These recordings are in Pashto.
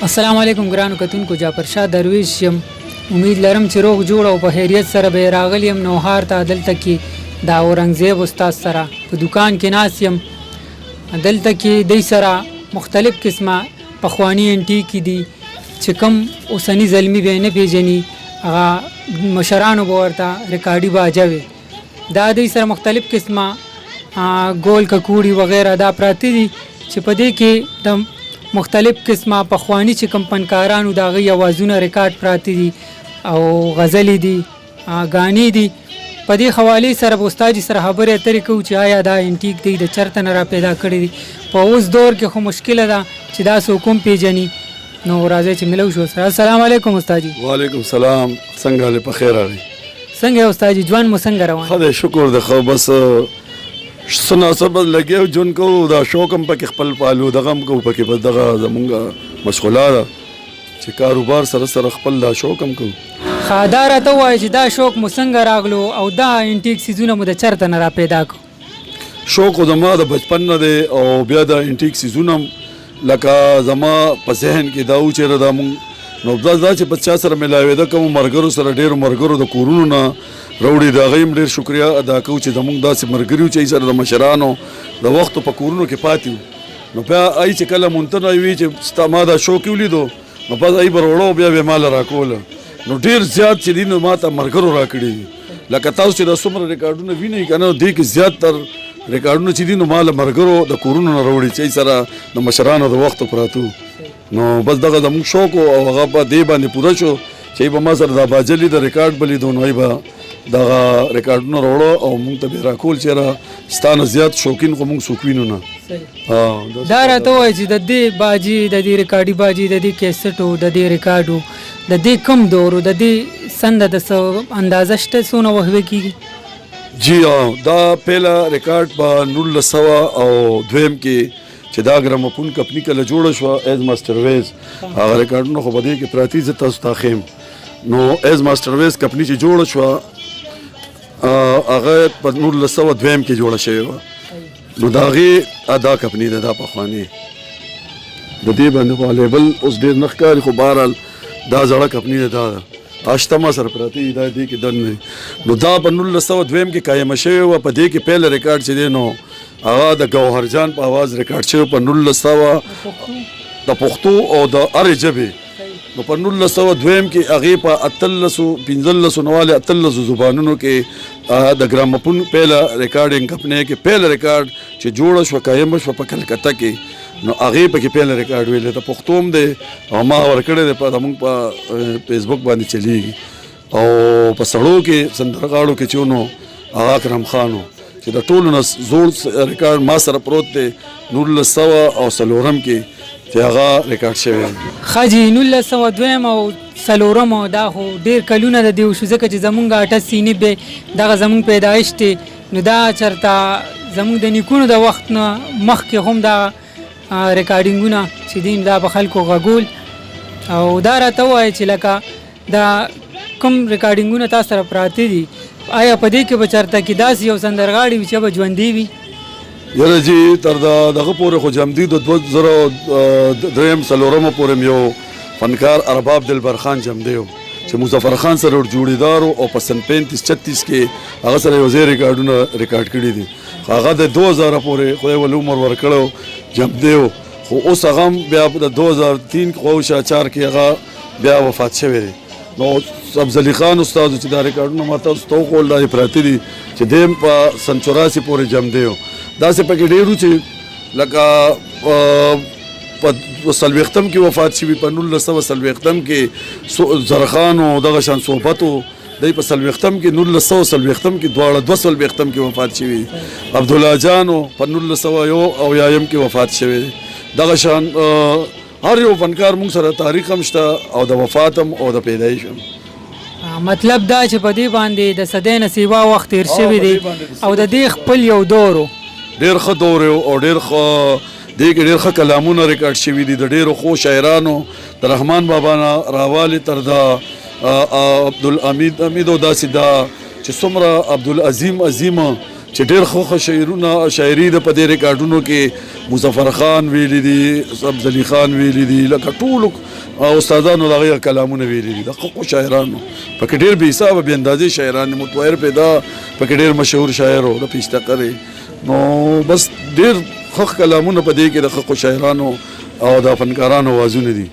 السلام علیکم ګرانو کتونکو، جعفر شاه درویش یم. امید لرم چې روغ جوړ او په خیریت سره به راغلی یم نوهار ته. دلته کې د اورنګزیب استاد سره په دکان کې ناست یم. دلته کې دوی سره مختلف قسمه پخواني انټیکې دي چې کوم اوسني زلمي به نه پیژني، هغه مشرانو به ورته ریکارډي باجه وي. دا دوی سره مختلف قسمه ګول ککوړي وغیره دا پراته دي چې په دې کې د مختلف قسمه پخوانی چې کوم فنکارانو د هغوی اوازونه ریکارډ پراته دي او غزلې دي، ګانې دي. په دې حوالې سره به استاد سره خبرې اترې کوو چې آیا دا انټیک دی د چېرته نه را پیدا کړی دی. په اوس دور کې خو مشکله ده چې دا څوک هم پیژني. نو راځئ چې ملو شو سره. السلام علیکم استاد جي. وعلیکم السلام. څنګه حالې؟ په خیر راغی. څنګه استاد جي؟ ژوند مو څنګه روان؟ ښه دی، شکر دی. ښه بس سناسب لګیا ژوند کوو، دا شوق هم پکې خپل پالو، دغه هم کوو پکې، بس دغه زمونږ مشغوله ده چې کاروبار سره سره خپل دا شوق هم کوو. ښه، دا راته ووایه چې دا شوق مو څنګه راغلو او دا انټیک څیزونه مو د چېرته نه را پیدا کړو؟ شوق خو زما د بچپن نه دی او بیا د انټیک څیزونه هم لکه زما په ذهن کې دا و چېرې دا مونږ نو دا چې په چا سره میلاوېده کومو ملګرو سره، ډېرو ملګرو د کورونو نه راوړي، د هغوی هم ډېر شکریه ادا کوو چې زمونږ داسې ملګري وو چې سره د مشرانو د وختو په کورونو کې پاتې وو. نو بیا ای چې کله مونته وي چې ستا ما دا شوق یې ولیدو نو بس ای به راوړو، بیا به یې ماله راکوله. نو ډېر زیات چې دي نو ما ته ملګرو راکړي دي. لکه تاسو چې دا څومره ریکارډونه وینئ که نه، دې کې زیاتتر ریکارډونه چې دي نو ما له ملګرو د کورونو نه راوړي چې سره د مشرانو د وختو پراته وو. نو بس دغه زموږ شوق او هغه په دې باندې پوره شو چې به ما سره دا باجلي د ریکارډ به لیدو نو به دغه ریکارډونه راوړو او مونږ ته به راکول چېرې ستا نه زیات شوقین خو مونږ څوک وینو نه. دا راته ووایه چې د دې باجي، د دې ریکارډي باجي، د دې کیسټو، د دې ریکارډو، د دې کم دورو، د دې سنده د څه اندازه شته څونه وهوې کېږي؟ جی دا پیله ریکارډ په 1902 کې چې دا ګراموفون کمپني کله جوړه شوه، ایز ماسټر ویز، هغه ریکارډونه خو په دې کې پراته زه تاسو ته ښیم. نو ایز ماسټر ویز کمپني چې جوړه شوه هغه په 1902 کې جوړه شوې وه. نو د هغې دا کمپني ده، دا پخواني د دې باندې خو لیبل اوس ډېر نه ښکاري، خو بهرحال دا زړه کمپني ده، دا ده اشته ما سره پراته دي، دا دې کې دننه. نو دا په 1902 کې قایمه شوې وه. په دې کې پیل ریکارډ چې دی نو هغه د ګوهرجان په اواز ریکارډ شوی په 1900 د پښتو او د هرې ژبې. نو په 1902 کې هغې په 15 نواله 18 زبانونو کې د ګراموفون پیله ریکارډینګ کمپنۍ کې پیله ریکارډ چې جوړه شوه، قایمه شوه په کلکته کې. نو هغې پکې پیله ریکارډ ویلی د پښتو هم دی او ما ورکړی دی، په زمونږ په فیسبوک باندې چلیږي. او په سړو کې سندرغاړو کې چې نو هغه اکرم خان و چې د ټولو نه زوړ ریکارډ ما سره پروت دی 1904 کې چې هغه ریکارډ شوی. ښه جي، 1902 او 4 دا خو ډېر کلونه د دې وشو، ځکه چې زمونږ 88 دغه زمونږ پیدایش دی. نو دا چېرته زمونږ د نیکونو د وخت نه مخکې هم دا ریکارډینګونه چې دي دا به خلکو غږول. او دا راته ووایه چې لکه دا کوم ریکارډینګونه تا سره پراته دي، آیا په دې کې به چېرته کې داسې یو سندرغاړی وي چې به ژوندی وي؟ یاره جي تر دغه پورې خو جمدي د 2003 پورې یو فنکار ارباب دلبر خان جمدی و چې مظفر خان سره جوړیدار او په سن 35-36 کې هغه سره یو ځای ریکارډونه ریکارډ کړي دي. هغه د 2000 پورې خدای ول عمر ورکړو جمدی و، خو اوس هغه بیا د 2003 خواوشا 4 کې هغه بیا وفات شوی دی. نو افضلي خان استاد چې دا ریکارډونه ما تاسو ته وښول دا پراته دي چې دی په سن 84 پورې جمدی و. داسې پکې ډېر و چې لکه په 40 کې وفات شوي، په 1940 کې زرخان او دغه شان صحبت و، دی په 40 کې 1940 کې دواړه 240 کې وفات شوي. عبدالله جان په 1901 کې وفات شوی. دغه شان هر یو فنکار مونږ سره تاریخ هم شته او د وفات هم او د پیدایش هم. مطلب دا چې په دې باندې د صدۍ نه سیوا وخت تېر شوی دی او د دې خپل یو دور ډېر ښه دور او ډېر ښه دې کې ډېر ښه کلامونه ریکارډ شوي دي د ډېرو ښو شاعرانو، د رحمان بابا نه راوالې تر د عبدالحمید او داسې دا چې څومره عبدالعظیم عظیمه چې چې ډېر ښه شعرونه شاعري د په دې ریکارډونو کې مظفر خان ویلي دي، افضلي خان ویلي دي، لکه ټولو استادانو د هغې کلامونه ویلي دي، د ښه شاعرانو پکې ډېر بې حسابه بې اندازې شاعران متویر پیدا پکې ډېر مشهور شاعر و د پیشتقرې. نو بس ډېر ښه کلامونه په دې کې د ښه شاعرانو او د فنکارانو اوازونه دي.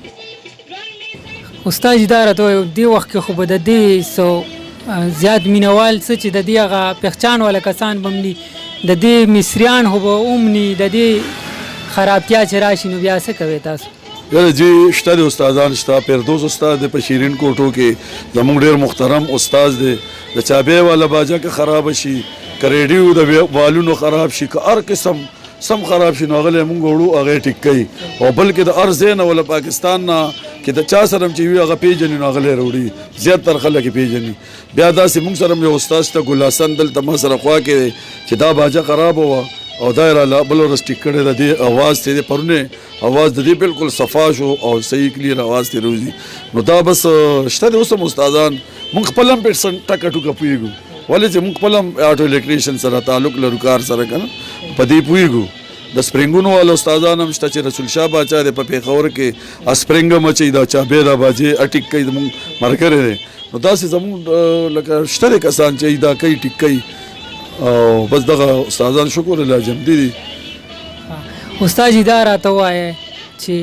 استاد دا راته وایي دې وخت کې خو به د دې څو زیات مینوال څه چې د دې هغه پهچان والا کسان به هم د دې مصریان خو به اومني د دې خرابتیا چې راشي نو بیا څه کوئ تاسو؟ یاره جی شته د استادان شته. فردوس استاد دی په شیرین کوټو کې زموږ ډېر محترم استاد دی. د چابې والا باجه که خراب شي، که ریډیو د والونو خراب شي، که هر قسم سم خراب شي نو هغه موږ وړو هغه ټیک کوي. او بلکې د هر ځای نه ولا پاکستان نه کې د چا سره چې وي هغه پیژني نو هغه وړي، زیاتره خلک پیژني. بیا داسې موږ سره یو استاد شته ګل حسن دلته ما سره خوا کې چې دا باجه خراب وه او دا یې بل ورځ ټیک کړی د دې اواز ته د پرونه اواز د دې بالکل صفا شو او صحیح کلیر اواز ته روزي. نو دا بس شته د اوس هم استادان موږ خپل هم ټکه ټوکه پوهېږو، ولې چې موږ خپل هم آټو الکټریشن سره تعلق لرو کار سره که نه په دې پوهېږو. د سپرینګونو والا استادان هم شته چې رسول شاه باچا دی په پېښور کې سپرینګ هم اچوي، دا چابې دا باجې اټیک کوي زموږ ملګری دی. نو داسې زموږ لکه شته دی کسان چې دا کوي ټیک کوي او بس دغه استادان شکر الله جمدي دي. استاد جي دا راته ووایه چې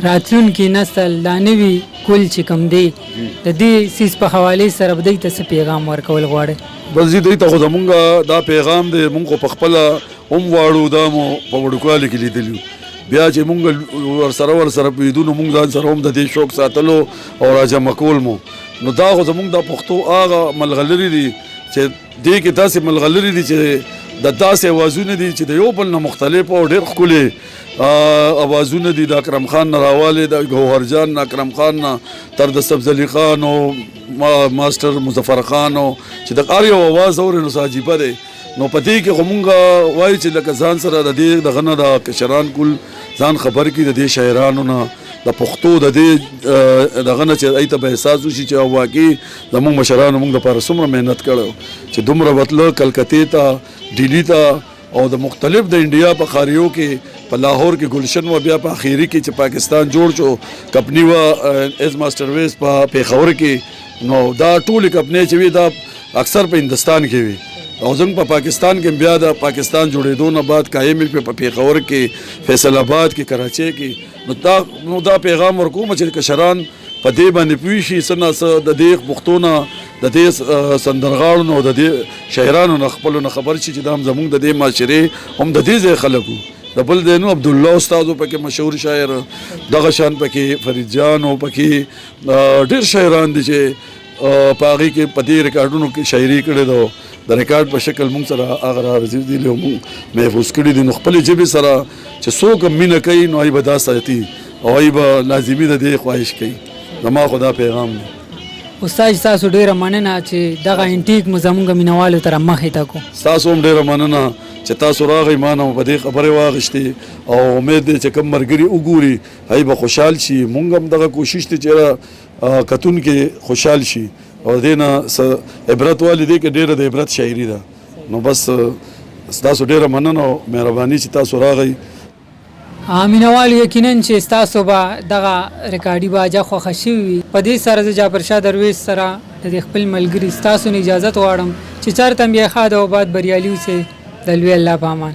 راتلونکي نسل دا نوي کل چې کوم دی د دې څیز په حوالې سره به دوی ته څه پیغام ورکول غواړئ؟ بس جی دوی ته خو زمونږ دا پیغام دی، مونږ خو پخپله هم واړو، دا مو په وړوکوالي کې لیدلي بیا چې مونږ ورسره پوهېدو نو مونږ ځان سره هم د دې شوق ساتلو او راجمع کول مو. نو دا خو زمونږ د پښتو هغه ملغلرې دي چې دې کې داسې ملغلرې دي چې د داسې اوازونه دي چې د یو بل نه مختلف او ډېر ښکلې اوازونه دي. د اکرم خان نه راوالی، د ګوهرجان نه، اکرم خان نه تر د سبزلي خان او ماسټر مظفر خان او چې د هر یو اواز اورې نو څه عجیبه دی. نو په دې کې خو مونږ وایو چې لکه ځان سره د دې دغه نه د کشران کل ځان خبر کړي د دې شاعرانو نه، د پښتو د دې دغه نه چې هغې ته به احساس وشي چې واقعي زموږ مشرانو موږ دپاره څومره محنت کړی چې دومره بتله کلکتې ته، ډیلي ته او د مختلف د انډیا په خاریو کې په لاهور کې ګلشن و، بیا په اخیری کې چې پاکستان جوړ شو کپنی و ایز ماسټر ویز په پېښور کې. نو دا ټولې کپنۍ چې وي دا اکثر په هندوستان کې وي او زموږ په پاکستان کې بیا د پاکستان جوړېدو نه بعد قایم په پېښور کې، فیصل آباد کې، کراچۍ کې. نو دا پیغام ورکوم چې کشران په دې باندې پوه شي څه نه څه د دې پښتو نه، د دې سندرغاړو نه او د دې شاعرانو نه خپلو نه خبر شي چې دا هم زموږ د دې معاشرې هم د دې ځای خلک وو. د بل دی نو عبدالله استاد پکې مشهور شاعر، دغه شان پکې فرید جان او پکې ډېر شاعران دي چې په هغې کې په دې ریکارډونو کې شاعري کړې ده. د ریکارډ په شکل موږ سره هغه را رسېدلي او موږ محفوظ کړي دي. نو خپلې ژبې سره چې څوک مینه کوي نو هغوی به دا ساتي او هغوی به لازمي د دې خواهش کوي. زما خو دا پیغام دی. استاد تاسو ډېره مننه چې دغه انټیک مو زموږ مینوالو ته رامخې ته کړو. ستاسو هم ډېره مننه چې تاسو راغئ، ما نه مو په دې خبرې واخیستې او امید دی چې کوم ملګري وګوري هغوی به خوشحال شي. مونږ هم دغه کوشش دی چې کتونکي خوشحال شي او دې نه څه عبرت والي دی کې ډېره د عبرت شاعري ده. نو بس ستاسو ډېره مننه او مهرباني چې تاسو راغئ. مینوالو یقینا چې ستاسو به دغه ریکارډي باجه خوښه شوې وي. په دې سره زه جعفر شاه درویش سره د خپل ملګري ستاسو نه اجازت غواړم چې چېرته هم بیا ښاد او آباد بریالي اوسئ. د لوی الله په امان.